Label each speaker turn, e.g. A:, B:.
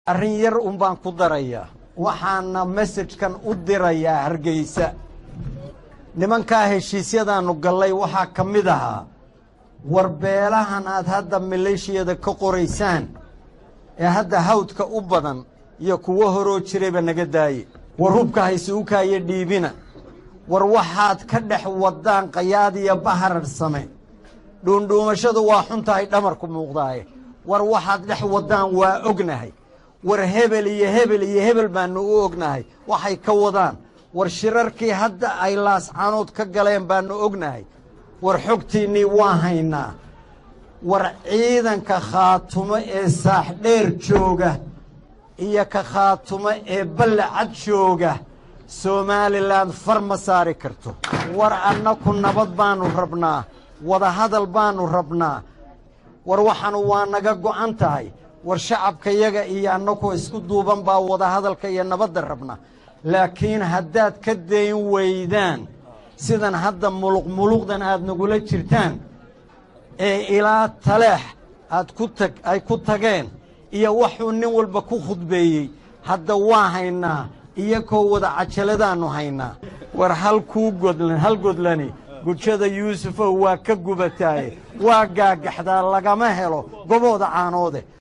A: arrin yar baan ku darayaa waxaana message-kan u dirayaa Hargeysa nimanka heshiisyadaanu galay waxa kamid ahaa warbeelahan aad hadda maleeshiyada ka qoraysaan ee hadda hawdka u badan iyo kuwa horoo jirayba naga daayay war hubka haysuuka iyo dhiibina war waxaad ka dhex wadaan qayaad iyo bahar same dhuundhuumashadu waa xuntahay dhamarku muuqdaaye war waxaad dhex wadaan waa ognahay war hebel iyo hebel iyo hebel baanu u ognahay waxay ka wadaan war shirarkii hadda ay laascaanood ka galeen baanu ognahay war xogtiinii waa haynaa war ciidanka khaatumo ee saax dheer jooga iyo ka khaatumo ee ballacad jooga Somaliland farma saari karto war annaku nabad baanu rabnaa wada hadal baanu rabnaa war waxaanu waa naga go'an tahay war shacabka yaga iyo annaku isku duuban baa wada hadalka iyo nabadda rabnaa laakiin haddaad ka dayn weydaan sidan hadda muluqdan aad nagula jirtaan ee ilaa taleex ay ku tageen iyo waxuu nin walba ku khudbeeyey hadda waa haynaa iyagoo wada cajaladaannu haynaa war hal godlani gujada yuusufow waa ka gubataaye waa gaagaxdaa lagama helo gobooda caanoode